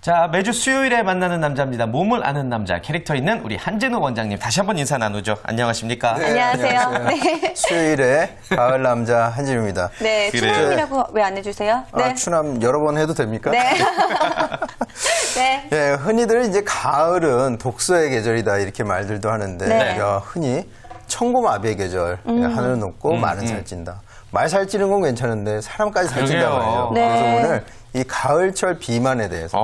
자, 매주 수요일에 만나는 남자입니다. 몸을 아는 남자, 캐릭터 있는 우리 한진우 원장님 다시 한번 인사 나누죠. 안녕하십니까? 네, 안녕하세요. 네. 수요일에 가을 남자 한진우입니다. 네, 그래. 추남이라고 왜 안 해주세요? 네. 추남 여러 번 해도 됩니까? 네. 네. 예, 흔히들 이제 가을은 독서의 계절이다 이렇게 말들도 하는데 네. 흔히 청고마비의 계절, 하늘은 높고 말은 살찐다. 말 살찌는 건 괜찮은데 사람까지 살찐단 그러게요. 말이에요. 네. 그래서 오늘 이 가을철 비만에 대해서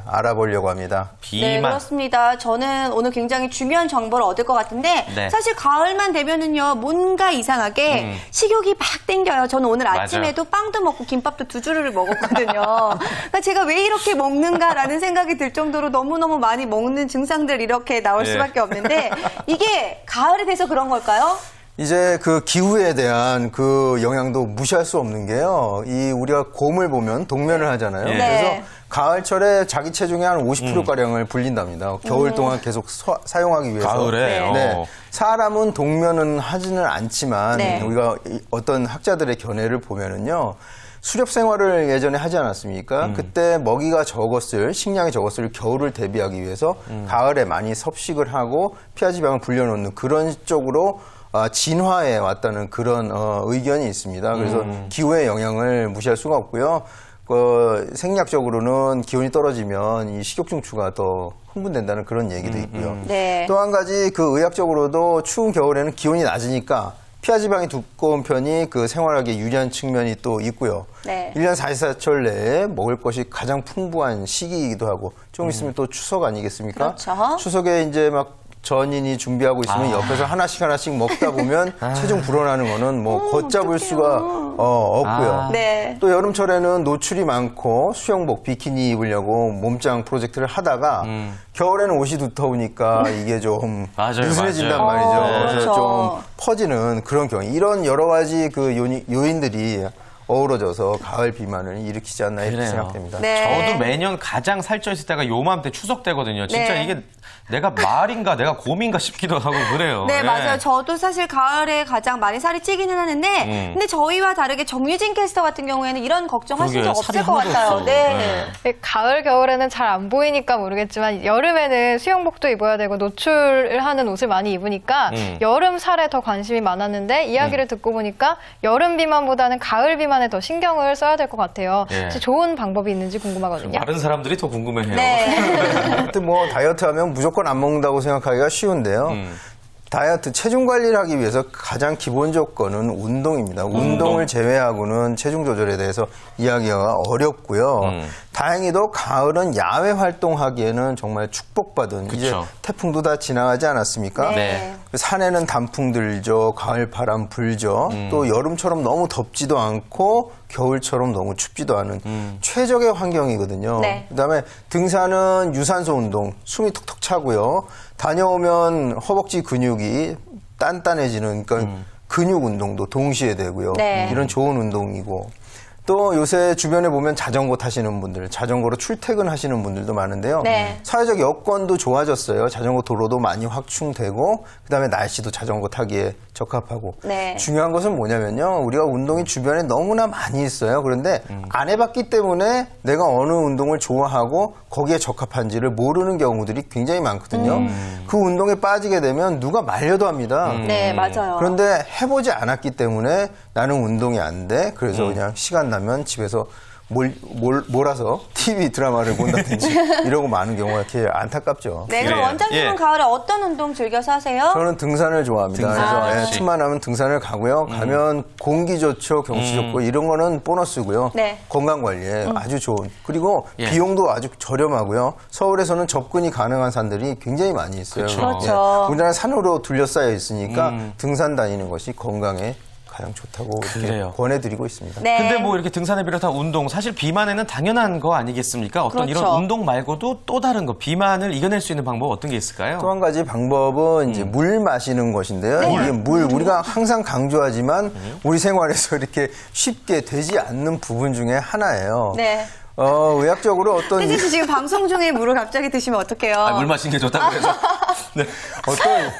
알아보려고 합니다. 네, 비만. 그렇습니다. 저는 오늘 굉장히 중요한 정보를 얻을 것 같은데 네. 사실 가을만 되면은요 뭔가 이상하게 식욕이 막 땡겨요. 저는 오늘 아침에도 빵도 먹고 김밥도 2주를 먹었거든요. 그러니까 제가 왜 이렇게 먹는가라는 생각이 들 정도로 너무너무 많이 먹는 증상들 이렇게 나올 네. 수밖에 없는데 이게 가을이 돼서 그런 걸까요? 이제 그 기후에 대한 그 영향도 무시할 수 없는 게요. 이 우리가 곰을 보면 동면을 하잖아요. 네. 그래서 가을철에 자기 체중의 한 50%가량을 불린답니다. 겨울 동안 계속 사용하기 위해서. 가을에? 네. 사람은 동면은 하지는 않지만 네. 우리가 어떤 학자들의 견해를 보면은요. 수렵 생활을 예전에 하지 않았습니까? 그때 먹이가 적었을, 식량이 적었을 겨울을 대비하기 위해서 가을에 많이 섭식을 하고 피하지방을 불려놓는 그런 쪽으로 진화해 왔다는 그런 의견이 있습니다. 그래서 기후의 영향을 무시할 수가 없고요. 생리학적으로는 기온이 떨어지면 이 식욕중추가 더 흥분된다는 그런 얘기도 있고요. 네. 또 한 가지 그 의학적으로도 추운 겨울에는 기온이 낮으니까 피하지방이 두꺼운 편이 그 생활하기에 유리한 측면이 또 있고요. 네. 1년 44철 내에 먹을 것이 가장 풍부한 시기이기도 하고 좀 있으면 또 추석 아니겠습니까? 그렇죠. 추석에 이제 막 전인이 준비하고 있으면 옆에서 하나씩 먹다 보면 체중 불어나는 거는 뭐 걷잡을 수가 없고요. 네. 또 여름철에는 노출이 많고 수영복, 비키니 입으려고 몸짱 프로젝트를 하다가 겨울에는 옷이 두터우니까 이게 좀 맞아요, 느슨해진단 맞아요. 말이죠. 네. 그래서 그렇죠. 좀 퍼지는 그런 경우. 이런 여러 가지 그 요인들이 어우러져서 가을 비만을 일으키지 않나 이렇게 그래요. 생각됩니다. 네. 저도 매년 가장 살쪄 있을 때가 요맘때 추석 때거든요. 진짜 네. 이게 내가 말인가 내가 곰인가 싶기도 하고 그래요. 네, 예. 맞아요. 저도 사실 가을에 가장 많이 살이 찌기는 하는데, 근데 저희와 다르게 정유진 캐스터 같은 경우에는 이런 걱정하신 적 그러게요. 살이 없을 것 하나도 같아요. 없어. 네. 네. 가을, 겨울에는 잘 안 보이니까 모르겠지만 여름에는 수영복도 입어야 되고 노출을 하는 옷을 많이 입으니까 여름 살에 더 관심이 많았는데 이야기를 듣고 보니까 여름 비만보다는 가을 비만에 더 신경을 써야 될 것 같아요. 예. 혹시 좋은 방법이 있는지 궁금하거든요. 다른 사람들이 더 궁금해해요. 네. 하여튼 뭐 다이어트 하면 무조건 안 먹는다고 생각하기가 쉬운데요. 다이어트 체중 관리를 하기 위해서 가장 기본 조건은 운동입니다. 운동을 제외하고는 체중 조절에 대해서 이야기가 어렵고요. 다행히도 가을은 야외 활동하기에는 정말 축복받은 이제 그쵸. 태풍도 다 지나가지 않았습니까? 네. 산에는 단풍 들죠. 가을 바람 불죠. 또 여름처럼 너무 덥지도 않고 겨울처럼 너무 춥지도 않은 최적의 환경이거든요. 네. 그다음에 등산은 유산소 운동, 숨이 톡톡 차고요. 다녀오면 허벅지 근육이 단단해지는 그러니까 근육 운동도 동시에 되고요. 네. 이런 좋은 운동이고 또 요새 주변에 보면 자전거 타시는 분들, 자전거로 출퇴근하시는 분들도 많은데요. 네. 사회적 여건도 좋아졌어요. 자전거 도로도 많이 확충되고 그다음에 날씨도 자전거 타기에 적합하고 네. 중요한 것은 뭐냐면요. 우리가 운동이 주변에 너무나 많이 있어요. 그런데 안 해봤기 때문에 내가 어느 운동을 좋아하고 거기에 적합한지를 모르는 경우들이 굉장히 많거든요. 그 운동에 빠지게 되면 누가 말려도 합니다. 네, 맞아요. 그런데 해보지 않았기 때문에 나는 운동이 안 돼. 그래서 그냥 시간 나면 집에서 몰아서 TV 드라마를 본다든지 이러고 많은 경우가 이렇게 안타깝죠. 네, 그럼 그래요. 원장님은 예. 가을에 어떤 운동 즐겨서 하세요? 저는 등산을 좋아합니다. 등산. 그래서 역시. 틈만 나면 등산을 가고요. 가면 공기 좋죠, 경치 좋고 이런 거는 보너스고요. 네. 건강 관리에 아주 좋은. 그리고 예. 비용도 아주 저렴하고요. 서울에서는 접근이 가능한 산들이 굉장히 많이 있어요. 그쵸. 그렇죠. 우리나라 산으로 둘러싸여 있으니까 등산 다니는 것이 건강에 가장 좋다고 이렇게 그래요. 권해드리고 있습니다. 네. 근데 뭐 이렇게 등산을 비롯한 운동, 사실 비만에는 당연한 거 아니겠습니까? 어떤 그렇죠. 이런 운동 말고도 또 다른 거, 비만을 이겨낼 수 있는 방법 어떤 게 있을까요? 또 한 가지 방법은 이제 물 마시는 것인데요. 이게 물 우리가 항상 강조하지만 우리 생활에서 이렇게 쉽게 되지 않는 부분 중에 하나예요. 네. 의학적으로 어떤 혜진 씨 지금 방송 중에 물을 갑자기 드시면 어떡해요? 물 마시는 게 좋다고 해서. 네.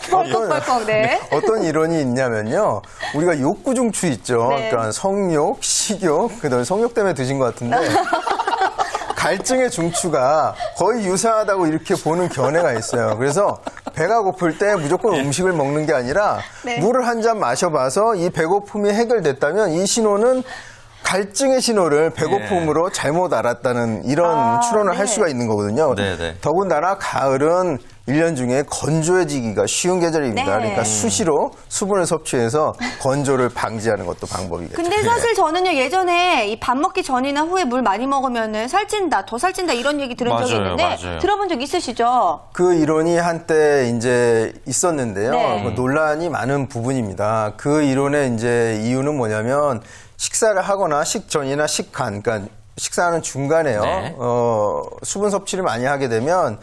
벌컥벌컥, 네. 어떤 이론이 있냐면요. 우리가 욕구 중추 있죠. 네. 그러니까 성욕, 식욕, 그다음에 성욕 때문에 드신 것 같은데 갈증의 중추가 거의 유사하다고 이렇게 보는 견해가 있어요. 그래서 배가 고플 때 무조건 음식을 먹는 게 아니라 네. 물을 한 잔 마셔봐서 이 배고픔이 해결됐다면 이 신호는 갈증의 신호를 배고픔으로 잘못 알았다는 이런 추론을 할 수가 있는 거거든요. 네. 더군다나 가을은 1년 중에 건조해지기가 쉬운 계절입니다. 네. 그러니까 수시로 수분을 섭취해서 건조를 방지하는 것도 방법이겠죠. 근데 사실 저는요, 예전에 이 밥 먹기 전이나 후에 물 많이 먹으면은 살찐다, 더 살찐다 이런 얘기 들은 적이 맞아요, 있는데 맞아요. 들어본 적 있으시죠? 그 이론이 한때 이제 있었는데요. 네. 그 논란이 많은 부분입니다. 그 이론의 이제 이유는 뭐냐면 식사를 하거나 식전이나 식간, 그러니까 식사하는 중간에요. 네. 수분 섭취를 많이 하게 되면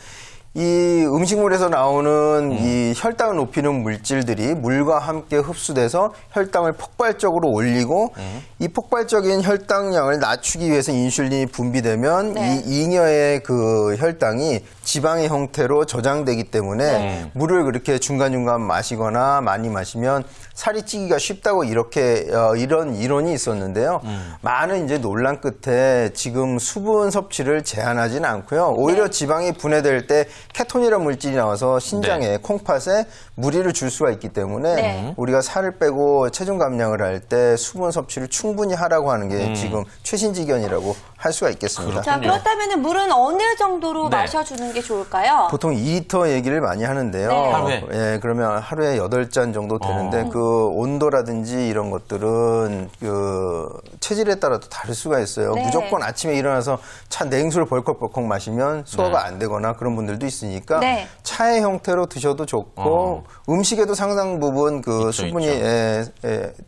이 음식물에서 나오는 이 혈당을 높이는 물질들이 물과 함께 흡수돼서 혈당을 폭발적으로 올리고 이 폭발적인 혈당량을 낮추기 위해서 인슐린이 분비되면 네. 이 잉여의 그 혈당이 지방의 형태로 저장되기 때문에 물을 그렇게 중간중간 마시거나 많이 마시면 살이 찌기가 쉽다고 이렇게 이런 이론이 있었는데요. 많은 이제 논란 끝에 지금 수분 섭취를 제한하지는 않고요. 오히려 지방이 분해될 때 케톤이라는 물질이 나와서 신장에 콩팥에 무리를 줄 수가 있기 때문에 네. 우리가 살을 빼고 체중 감량을 할 때 수분 섭취를 충분히 하라고 하는 게 지금 최신지견이라고 할 수가 있겠습니다. 자, 그렇다면 물은 어느 정도로 네. 마셔주는 게 좋을까요? 보통 2리터 얘기를 많이 하는데요. 네. 하루에? 예, 그러면 하루에 8잔 정도 되는데 그 온도라든지 이런 것들은 그 체질에 따라도 다를 수가 있어요. 네. 무조건 아침에 일어나서 차 냉수를 벌컥벌컥 마시면 소화가 안 되거나 그런 분들도 있으니까 네. 차의 형태로 드셔도 좋고 음식에도 상당 부분 그 있죠, 수분이 있죠.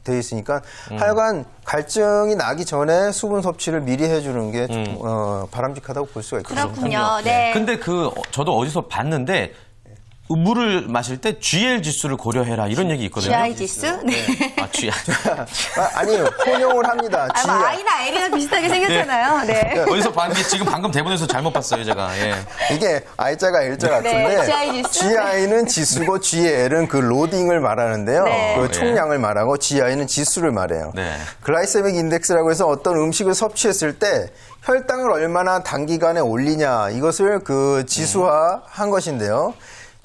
돼 있으니까 하여간 갈증이 나기 전에 수분 섭취를 미리 해주는 게 좀, 바람직하다고 볼 수가 있겠습니다. 그렇군요. 네. 근데 저도 어디서 봤는데 물을 마실 때 GL 지수를 고려해라 이런 얘기 있거든요. GI 지수? 네. 아, GI. 아니요, 혼용을 합니다. 아, 뭐 I나 L이랑 비슷하게 생겼잖아요. 네. 어디서 봤는데 지금 방금 대본에서 잘못 봤어요, 제가. 예. 이게 I자가 L자 같은데 네, GI 지수. GI는 지수고 GL은 그 로딩을 말하는데요. 네. 그 총량을 말하고 GI는 지수를 말해요. 네. 글라이세믹 인덱스라고 해서 어떤 음식을 섭취했을 때 혈당을 얼마나 단기간에 올리냐 이것을 그 지수화한 것인데요.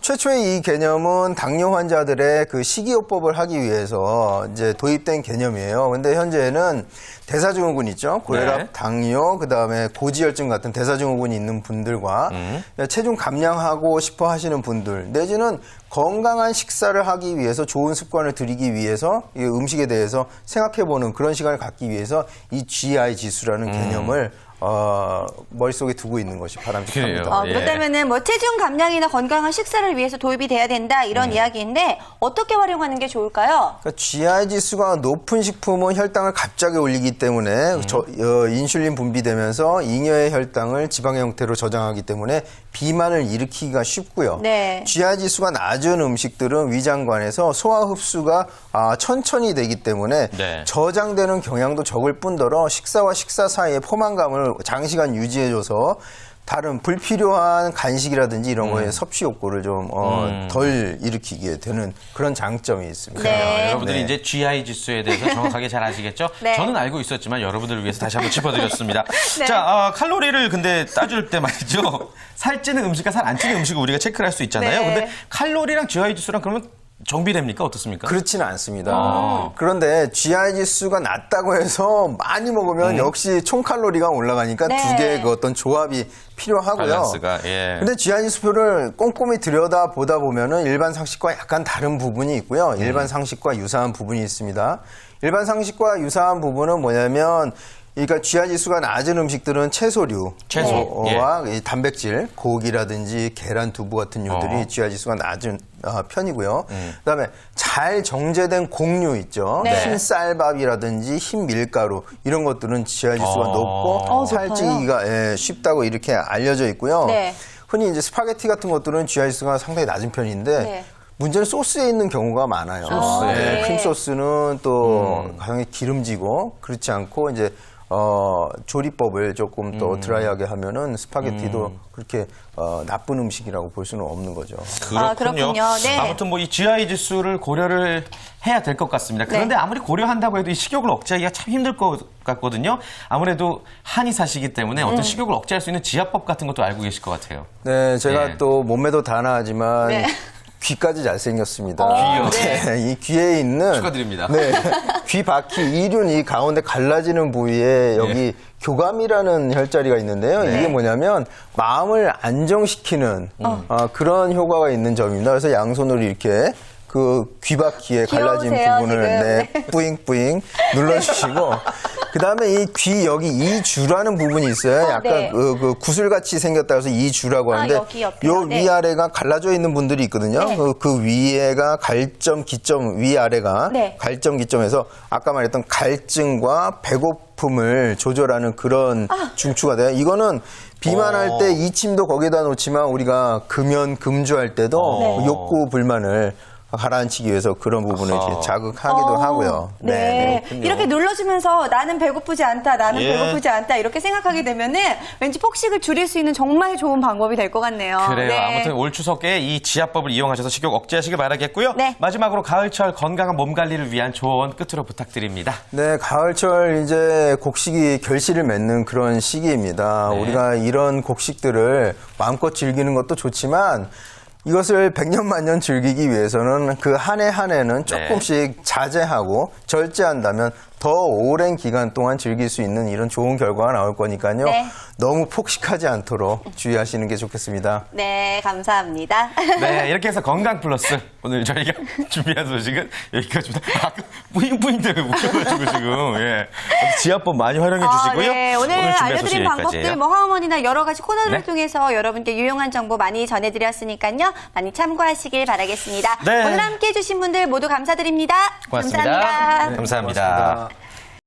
최초의 이 개념은 당뇨 환자들의 그 식이요법을 하기 위해서 이제 도입된 개념이에요. 근데 현재는 대사증후군 있죠. 고혈압, 네. 당뇨, 그다음에 고지혈증 같은 대사증후군이 있는 분들과 체중 감량하고 싶어 하시는 분들 내지는 건강한 식사를 하기 위해서 좋은 습관을 들이기 위해서 이 음식에 대해서 생각해보는 그런 시간을 갖기 위해서 이 GI 지수라는 개념을 머릿속에 두고 있는 것이 바람직합니다. 그래요. 예. 그렇다면은 뭐 체중 감량이나 건강한 식사를 위해서 도입이 돼야 된다 이런 이야기인데 어떻게 활용하는 게 좋을까요? 그러니까 GI 지수가 높은 식품은 혈당을 갑자기 올리기 때문에 인슐린 분비되면서 잉여의 혈당을 지방의 형태로 저장하기 때문에 비만을 일으키기가 쉽고요. 네. GI 지수가 낮은 음식들은 위장관에서 소화 흡수가 천천히 되기 때문에 네. 저장되는 경향도 적을 뿐더러 식사와 식사 사이에 포만감을 장시간 유지해줘서 다른 불필요한 간식이라든지 이런 거에 섭취 욕구를 좀 덜 일으키게 되는 그런 장점이 있습니다. 네. 여러분들이 네. 이제 GI 지수에 대해서 정확하게 잘 아시겠죠? 네. 저는 알고 있었지만 여러분들을 위해서 다시 한번 짚어드렸습니다. 네. 자, 칼로리를 근데 따질 때 말이죠. 살찌는 음식과 살 안 찌는 음식을 우리가 체크를 할 수 있잖아요. 네. 근데 칼로리랑 GI 지수랑 그러면 정비됩니까? 어떻습니까? 그렇지는 않습니다. 그런데 GI 지수가 낮다고 해서 많이 먹으면 역시 총 칼로리가 올라가니까 네. 두 개의 그 어떤 조합이 필요하고요. 밸런스가, 예. 근데 GI 지수표를 꼼꼼히 들여다 보다 보면은 일반 상식과 약간 다른 부분이 있고요. 일반 상식과 유사한 부분이 있습니다. 일반 상식과 유사한 부분은 뭐냐면 그러니까 GI 지수가 낮은 음식들은 채소류와 이 단백질, 고기라든지 계란, 두부 같은 류들이 GI 지수가 낮은 편이고요. 그다음에 잘 정제된 곡류 있죠. 네. 흰 쌀밥이라든지 흰 밀가루 이런 것들은 GI 지수가 높고 높아요? 살찌기가 쉽다고 이렇게 알려져 있고요. 네. 흔히 이제 스파게티 같은 것들은 GI 지수가 상당히 낮은 편인데 네. 문제는 소스에 있는 경우가 많아요. 소스에. 크림 소스는 또 가장 기름지고 그렇지 않고 이제 조리법을 조금 더 드라이하게 하면은 스파게티도 그렇게 나쁜 음식이라고 볼 수는 없는 거죠. 그렇군요. 네. 아무튼 뭐 이 GI 지수를 고려를 해야 될 것 같습니다. 그런데 아무리 고려한다고 해도 이 식욕을 억제하기가 참 힘들 것 같거든요. 아무래도 한의사시기 때문에 어떤 식욕을 억제할 수 있는 지압법 같은 것도 알고 계실 것 같아요. 네, 제가 네. 또 몸매도 단아하지만 네. 귀까지 잘생겼습니다. 귀요? 네, 이 귀에 있는 축하드립니다. 네, 귀 바퀴 이륜 이 가운데 갈라지는 부위에 여기 교감이라는 혈자리가 있는데요. 이게 뭐냐면 마음을 안정시키는 그런 효과가 있는 점입니다. 그래서 양손으로 이렇게 그 귀 바퀴에 갈라진 귀여우세요, 부분을 지금. 뿌잉뿌잉 눌러주시고 그 다음에 이 귀 여기 이주라는 부분이 있어요. 약간 네. 그 구슬같이 생겼다 해서 이주라고 하는데 여기 옆에요. 요 네. 위아래가 갈라져 있는 분들이 있거든요. 네. 그 위에가 갈점, 기점, 위아래가 네. 갈점, 기점에서 아까 말했던 갈증과 배고픔을 조절하는 그런 중추가 돼요. 이거는 비만할 때 이침도 거기다 놓지만 우리가 금연, 금주할 때도 욕구 불만을 가라앉히기 위해서 그런 부분을 이렇게 자극하기도 하고요. 네. 그렇군요. 이렇게 눌러주면서 나는 배고프지 않다, 나는 예. 배고프지 않다 이렇게 생각하게 되면은 왠지 폭식을 줄일 수 있는 정말 좋은 방법이 될 것 같네요. 그래요. 네. 아무튼 올 추석에 이 지압법을 이용하셔서 식욕 억제하시길 바라겠고요. 네. 마지막으로 가을철 건강한 몸 관리를 위한 조언 끝으로 부탁드립니다. 네, 가을철 이제 곡식이 결실을 맺는 그런 시기입니다. 네. 우리가 이런 곡식들을 마음껏 즐기는 것도 좋지만 이것을 백년만년 즐기기 위해서는 그 한 해 한 해는 조금씩 자제하고 절제한다면 더 오랜 기간 동안 즐길 수 있는 이런 좋은 결과가 나올 거니까요. 네. 너무 폭식하지 않도록 주의하시는 게 좋겠습니다. 네, 감사합니다. 네, 이렇게 해서 건강 플러스 오늘 저희가 준비한 소식은 여기까지입니다. 뿌잉뿌잉 때문에 웃겨가지고 지금 지압법 많이 활용해 주시고요. 네, 오늘 준비한 소식 알려드린 방법들, 여기까지예요. 뭐 하모니나 여러 가지 코너를 네. 통해서 여러분께 유용한 정보 많이 전해드렸으니까요. 많이 참고하시길 바라겠습니다. 네. 오늘 함께해 주신 분들 모두 감사드립니다. 고맙습니다. 감사합니다. 감사합니다.